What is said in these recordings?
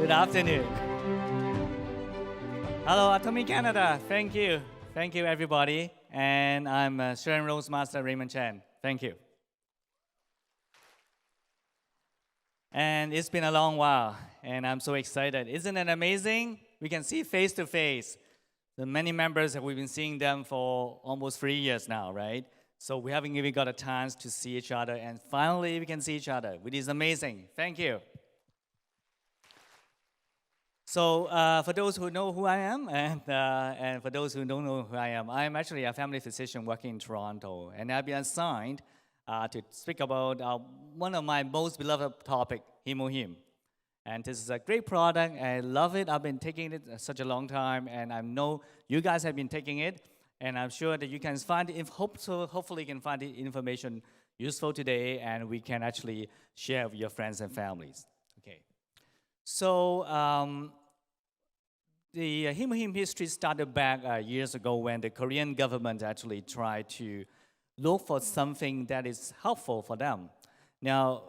Good afternoon. Hello, Atomy Canada. Thank you. Thank you, everybody. And I'm SRM Rose Master Raymond Chen. Thank you. And it's been a long while, and I'm so excited. Isn't it amazing? We can see face to face. The many members, we've been seeing them for almost 3 years now, right? So we haven't even got a chance to see each other, and finally we can see each other, which is amazing. Thank you. So for those who know who I am, and for those who don't know who I am, I'm actually a family physician working in Toronto, and I've been assigned to speak about one of my most beloved topic, HemoHIM. And this is a great product. I love it. I've been taking it such a long time, and I know you guys have been taking it, and I'm sure that you can find it. Hopefully, you can find the information useful today, and we can actually share with your friends and families. Okay. So the HemoHIM history started back years ago when the Korean government actually tried to look for something that is helpful for them. Now,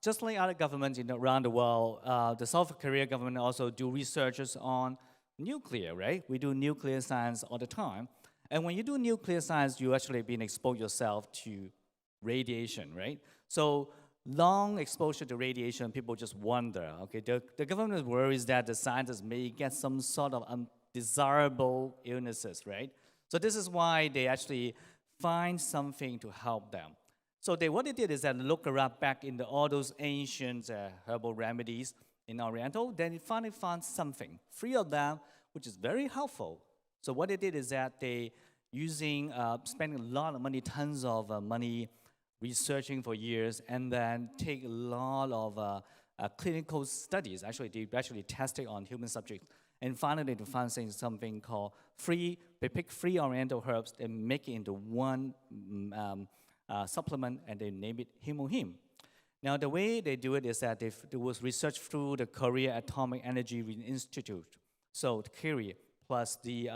just like other governments around the world, the South Korea government also do researches on nuclear, right? We do nuclear science all the time. And when you do nuclear science, you actually been exposed yourself to radiation, right? So long exposure to radiation, people just wonder, okay, the government worries that the scientists may get some sort of undesirable illnesses, right? So this is why they actually find something to help them. So what they did is that look around back in all those ancient herbal remedies in Oriental, then they finally found something, 3 of them, which is very helpful. So what they did is that they spending a lot of money, tons of money, researching for years, and then take a lot of clinical studies. Actually, they actually tested on human subjects. And finally, they found something called they pick 3 Oriental herbs and make it into one supplement, and they name it HemoHIM. Now, the way they do it is that there was research through the Korea Atomic Energy Institute, so Korea, plus the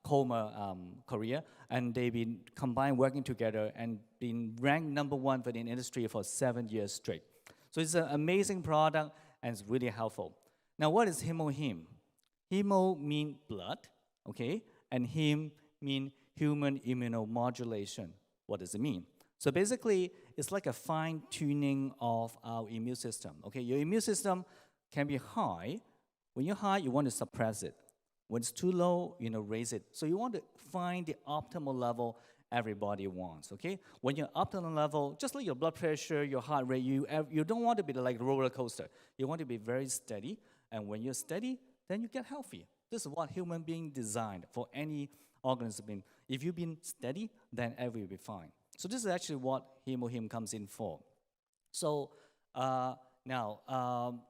Coma, Korea, and they've been combined working together and been ranked #1 for the industry for 7 years straight. So it's an amazing product, and it's really helpful. Now, what is HemoHIM? Hemo means blood, okay? And Him means human immunomodulation. What does it mean? So basically, it's like a fine-tuning of our immune system, okay? Your immune system can be high. When you're high, you want to suppress it. When it's too low, raise it. So you want to find the optimal level everybody wants, okay? When you're optimal level, just like your blood pressure, your heart rate, you don't want to be like a roller coaster. You want to be very steady. And when you're steady, then you get healthy. This is what human being designed for any organism. If you've been steady, then everything will be fine. So this is actually what HemoHIM comes in for. So now,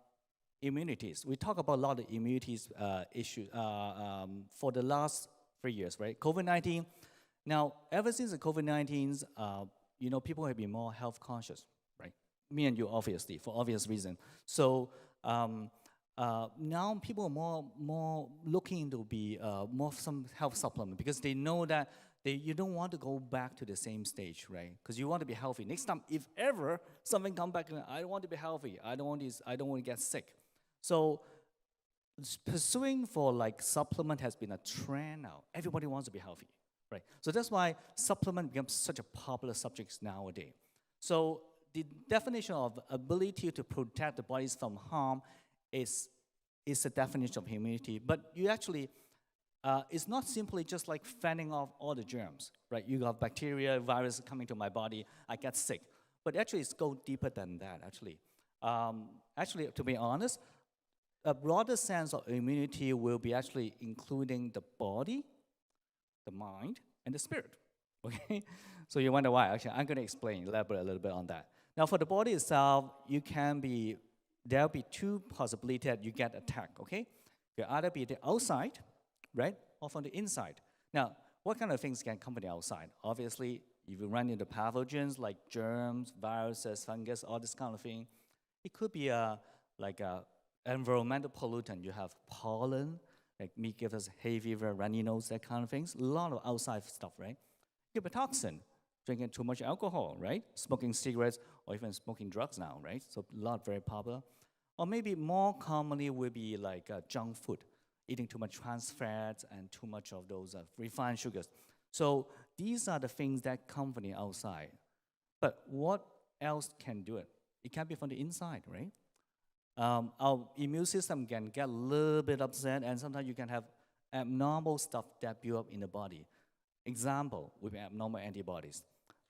immunities. We talk about a lot of immunities issues for the last 3 years, right? COVID-19. Now, ever since the COVID-19, people have been more health conscious, right? Me and you, obviously, for obvious reason. So now people are more looking to be more some health supplement because they know that you don't want to go back to the same stage, right? Because you want to be healthy. Next time, if ever something comes back, I want to be healthy. I don't want to get sick. So pursuing for like supplement has been a trend now. Everybody wants to be healthy, right? So that's why supplement becomes such a popular subject nowadays. So the definition of ability to protect the bodies from harm is a definition of immunity. But you actually, it's not simply just like fending off all the germs, right? You got bacteria, virus coming to my body, I get sick. But actually, it's go deeper than that, actually. Actually, to be honest, a broader sense of immunity will be actually including the body, the mind, and the spirit, okay? So you wonder why. Actually, I'm going to elaborate a little bit on that. Now, for the body itself, there'll be 2 possibilities that you get attacked, okay? You either be the outside, right, or from the inside. Now, what kind of things can come from the outside? Obviously, if you run into pathogens like germs, viruses, fungus, all this kind of thing, it could be like a environmental pollutant. You have pollen, like me give us hay fever, runny nose, that kind of things. A lot of outside stuff, right? You have a toxin, drinking too much alcohol, right? Smoking cigarettes, or even smoking drugs now, right? So a lot very popular. Or maybe more commonly would be like junk food, eating too much trans fats and too much of those refined sugars. So these are the things that come from the outside. But what else can do it? It can be from the inside, right? Our immune system can get a little bit upset, and sometimes you can have abnormal stuff that build up in the body. Example, with abnormal antibodies.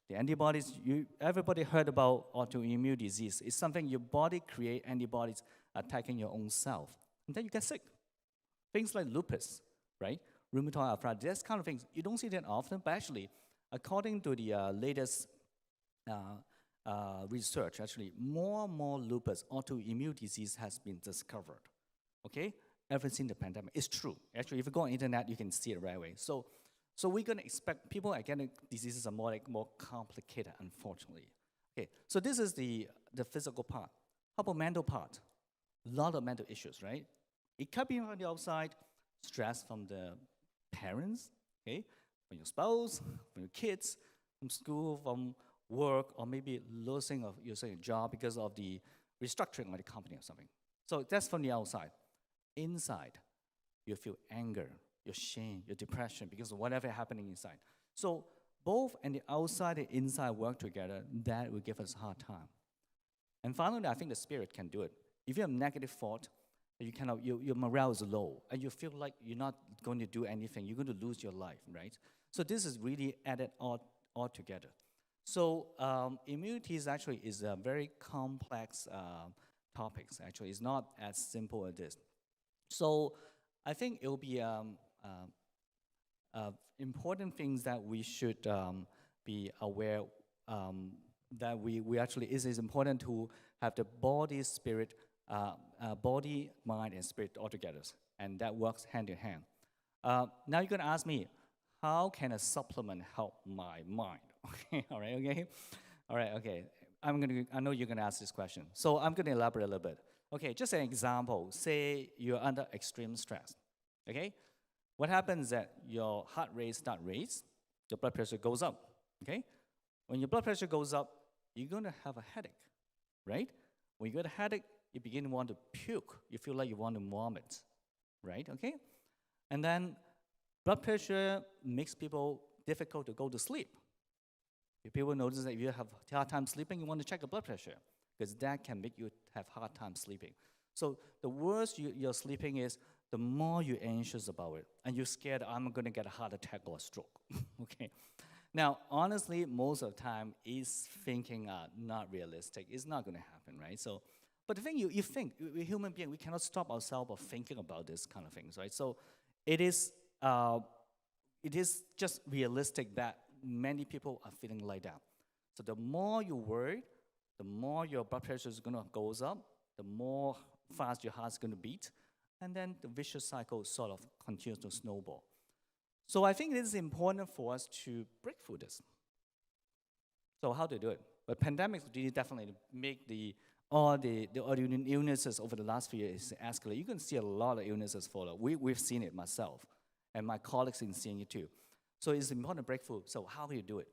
The antibodies, everybody heard about autoimmune disease. It's something your body create antibodies attacking your own self. And then you get sick. Things like lupus, right? Rheumatoid arthritis, that's kind of things. You don't see that often, but actually, according to the latest research, actually, more and more lupus, autoimmune disease has been discovered, okay? Ever since the pandemic. It's true. Actually, if you go on the internet, you can see it right away. So we're going to expect people are getting diseases are more complicated, unfortunately. Okay, so this is the physical part. How about mental part? A lot of mental issues, right? It could be on the outside, stress from the parents, okay, from your spouse, from your kids, from school, from work, or maybe losing of your job because of the restructuring of the company or something. So that's from the outside. Inside, you feel anger, your shame, your depression because of whatever happening inside. So both and the outside and inside work together, that will give us a hard time. And finally, I think the spirit can do it. If you have negative thought, your morale is low, and you feel like you're not going to do anything, you're going to lose your life, right? So this is really added all together. So immunity is a very complex topic. Actually, it's not as simple as this. So I think it will be important things that we should be aware that we actually, it is important to have the body, spirit, body, mind, and spirit all together. And that works hand in hand. Now you're going to ask me, how can a supplement help my mind? Okay, all right, okay? All right, okay. I know you're going to ask this question. So I'm going to elaborate a little bit. Okay, just an example. Say you're under extreme stress, okay? What happens is that your heart rate starts raise, your blood pressure goes up, okay? When your blood pressure goes up, you're going to have a headache, right? When you get a headache, you begin to want to puke. You feel like you want to vomit, right? Okay? And then blood pressure makes people difficult to go to sleep. If people notice that if you have a hard time sleeping, you want to check your blood pressure because that can make you have hard time sleeping. So the worse you're sleeping is, the more you're anxious about it, and you're scared, I'm going to get a heart attack or a stroke, okay? Now, honestly, most of the time, is thinking not realistic. It's not going to happen, right? So, but the thing you think, we're human beings, we cannot stop ourselves of thinking about this kind of things, right? So it is just realistic that many people are feeling like that. So the more you worry, the more your blood pressure is going to go up, the more fast your heart's going to beat, and then the vicious cycle sort of continues to snowball. So I think it is important for us to break through this. So how to do it? But pandemics really definitely make all the illnesses over the last few years escalate. You can see a lot of illnesses follow. We've seen it myself, and my colleagues have seen it too. So it's important to break through. So how do you do it?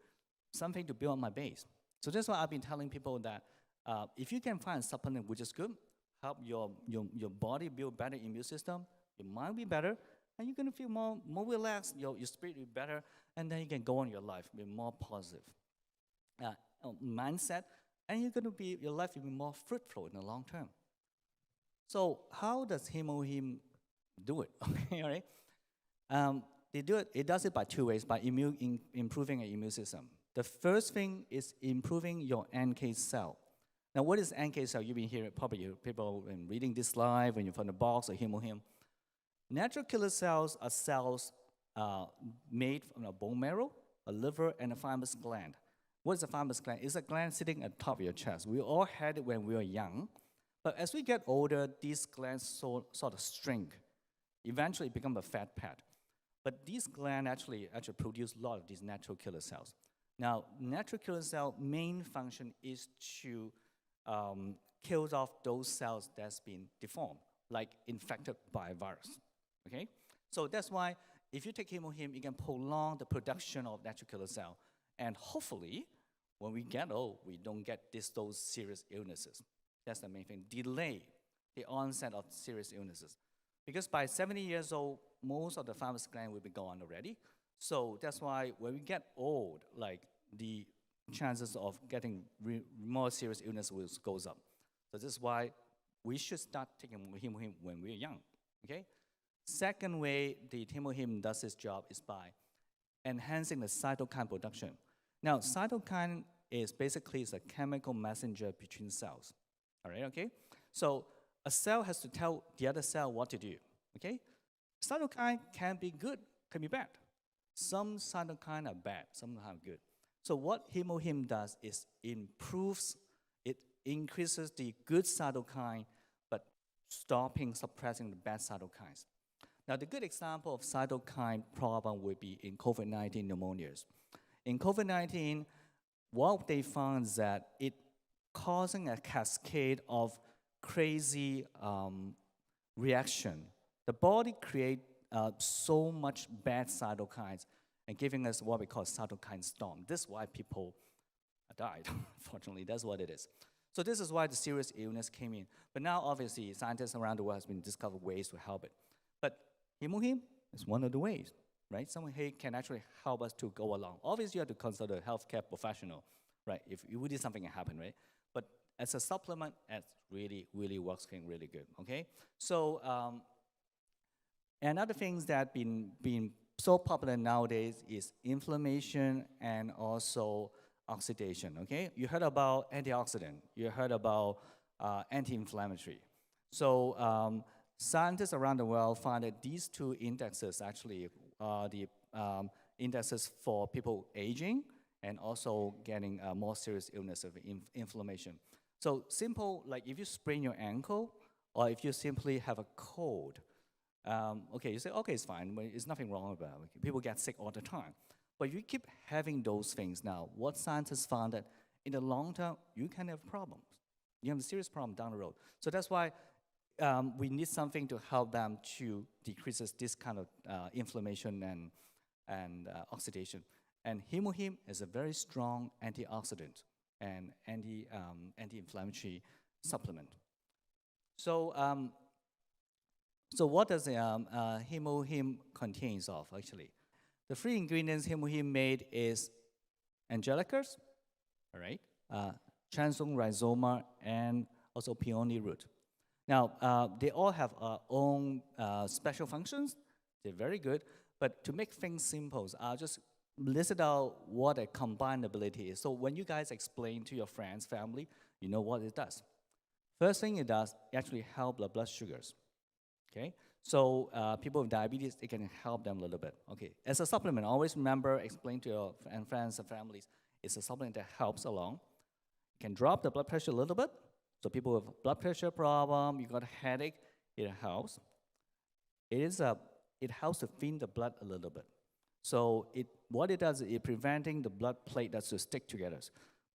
Something to build on my base. So that's why I've been telling people that if you can find a supplement which is good, help your body build better immune system, your mind will be better, and you're going to feel more relaxed, your spirit will be better, and then you can go on your life with more positive mindset, and your life will be more fruitful in the long term. So how does HemoHIM do it? Okay, all right. It does it by two ways, by improving an immune system. The first thing is improving your NK cell. Now, what is NK cell? You've been hearing, probably people have been reading this slide when you're from the box or HemoHIM. Natural killer cells are cells made from a bone marrow, a liver, and a thymus gland. What is a thymus gland? It's a gland sitting at the top of your chest. We all had it when we were young. But as we get older, these glands sort of shrink. Eventually, become a fat pad. But these glands actually produce a lot of these natural killer cells. Now, natural killer cell main function is to kill off those cells that's been deformed, like infected by a virus, okay? So that's why if you take HemoHIM, you can prolong the production of natural killer cell, and hopefully, when we get old, we don't get those serious illnesses. That's the main thing. Delay the onset of serious illnesses. Because by 70 years old, most of the thymus gland will be gone already. So that's why when we get old, like the chances of getting more serious illness goes up. So this is why we should start taking HemoHIM when we're young, okay? Second way the HemoHIM does its job is by enhancing the cytokine production. Now, cytokine is basically a chemical messenger between cells, all right, okay? So a cell has to tell the other cell what to do, okay? Cytokine can be good, can be bad. Some cytokine are bad, some are good. So what HemoHIM does is it increases the good cytokine, but suppressing the bad cytokines. Now, the good example of cytokine problem would be in COVID-19 pneumonias. In COVID-19, what they found is that it causing a cascade of crazy reaction. The body create so much bad cytokines and giving us what we call cytokine storm. This is why people died, unfortunately. That's what it is. So this is why the serious illness came in. But now, obviously, scientists around the world have been discovered ways to help it. But HemoHIM is one of the ways, right? Someone here can actually help us to go along. Obviously, you have to consult a healthcare professional, right? If you really something happen, right? But as a supplement, it really works really good, okay? So another things that been so popular nowadays is inflammation and also oxidation, okay? You heard about antioxidant, you heard about anti-inflammatory. So scientists around the world find that these two indexes actually are the indexes for people aging and also getting more serious illness of inflammation. So simple, like if you sprain your ankle or if you simply have a cold, okay, you say, okay, it's fine, but there's nothing wrong with that. People get sick all the time. But if you keep having those things now, what scientists found that in the long term, you can have problems. You have a serious problem down the road. So that's why we need something to help them to decrease this kind of inflammation and oxidation. And HemoHIM is a very strong antioxidant and anti-inflammatory supplement. So, so what does HemoHIM contains of, actually? The three ingredients HemoHIM made is angelicus, all right, transome rhizoma, and also peony root. Now, they all have own special functions. They're very good. But to make things simple, I'll just list out what a combinability is. So when you guys explain to your friends, family, you know what it does. First thing it does, it actually help the blood sugars. Okay? So people with diabetes, it can help them a little bit. Okay? As a supplement, always remember, explain to your friends and families, it's a supplement that helps along. It can drop the blood pressure a little bit. So people with blood pressure problem, you got a headache, it helps. It helps to thin the blood a little bit. So what it does is it preventing the blood platelets to stick together.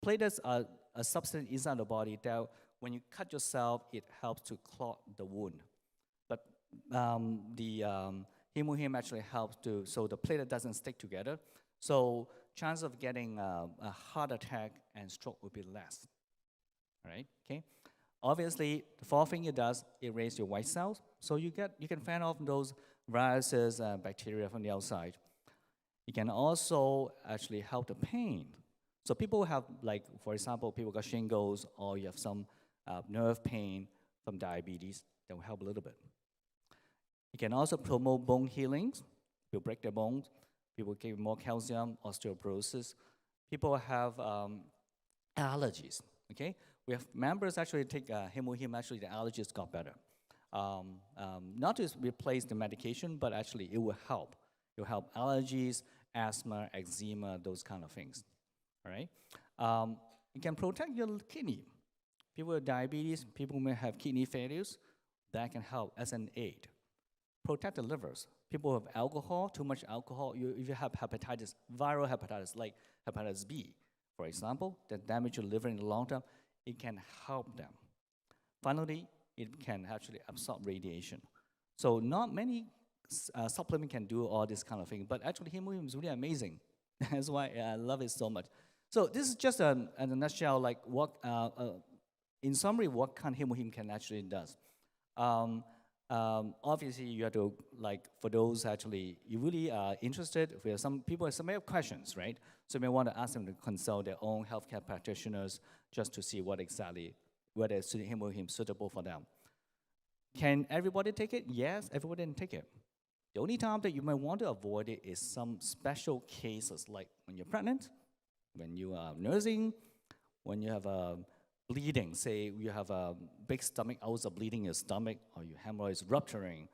Platelets are a substance inside the body that when you cut yourself, it helps to clot the wound. But the HemoHIM actually helps so the platelet doesn't stick together. So chance of getting a heart attack and stroke will be less. All right, okay? Obviously, the fourth thing it does, it raises your white cells. So you can fend off those viruses and bacteria from the outside. It can also actually help the pain. So people have, like, for example, people got shingles or you have some nerve pain from diabetes, that will help a little bit. It can also promote bone healing. People break their bones. People get more calcium, osteoporosis. People have allergies, okay? We have members actually take HemoHIM, actually the allergies got better. Not to replace the medication, but actually it will help. It will help allergies, asthma, eczema, those kind of things, all right? It can protect your kidney. People with diabetes, people may have kidney failures, that can help as an aid. Protect the livers. People with alcohol, too much alcohol, if you have hepatitis, viral hepatitis, like hepatitis B, for example, that damage your liver in the long term, it can help them. Finally, it can actually absorb radiation. So not many supplements can do all this kind of thing, but actually HemoHIM is really amazing. That's why I love it so much. So this is just in a nutshell, like what, in summary, what kind of HemoHIM can actually does. Obviously, you have to, like, for those actually, you really are interested, we have some people, some may have questions, right? So you may want to ask them to consult their own healthcare practitioners just to see what exactly, whether it's HemoHIM suitable for them. Can everybody take it? Yes, everybody can take it. The only time that you might want to avoid it is some special cases, like when you're pregnant, when you are nursing, when you have a bleeding, say you have a big stomach ulcer bleeding in your stomach, or your hemorrhoids rupturing,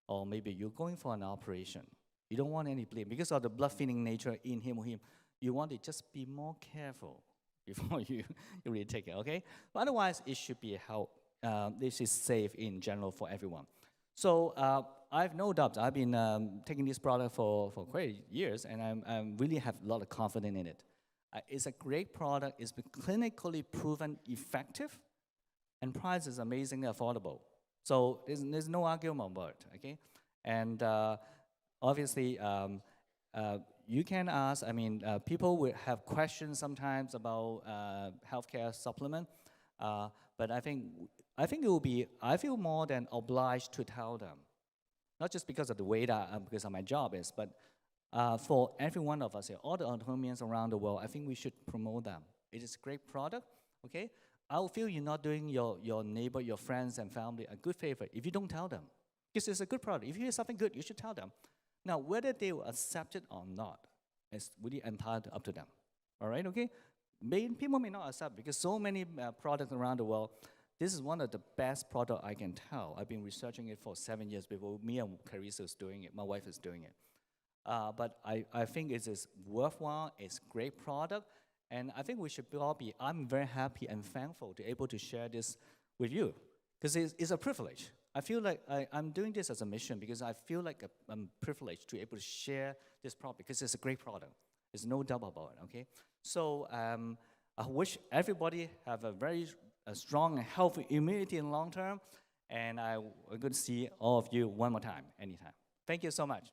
or maybe you're going for an operation. You don't want any bleeding. Because of the blood thinning nature in HemoHIM, you want to just be more careful before you really take it, okay? But otherwise, it should be this is safe in general for everyone. So I have no doubt. I've been taking this product for quite years, and I really have a lot of confidence in it. It's a great product. It's been clinically proven effective, and price is amazingly affordable. So there's no argument about it, okay? And obviously, you can ask. I mean, people will have questions sometimes about healthcare supplement, but I think it will be. I feel more than obliged to tell them, not just because of the way that because of my job is, but for every one of us here, all the autonomians around the world, I think we should promote them. It is a great product, okay? I feel you're not doing your neighbor, your friends and family a good favor if you don't tell them. Because it's a good product. If you hear something good, you should tell them. Now, whether they will accept it or not, it's really entirely up to them. All right, okay? People may not accept because so many products around the world. This is one of the best products I can tell. I've been researching it for 7 years before me and Carissa is doing it. My wife is doing it. But I think it is worthwhile. It's a great product. And I think we should all be, I'm very happy and thankful to be able to share this with you. Because it's a privilege. I feel like I'm doing this as a mission because I feel like I'm privileged to be able to share this product because it's a great product. There's no doubt about it, okay? So I wish everybody have a very strong and healthy immunity in the long term. And I'm going to see all of you one more time, anytime. Thank you so much.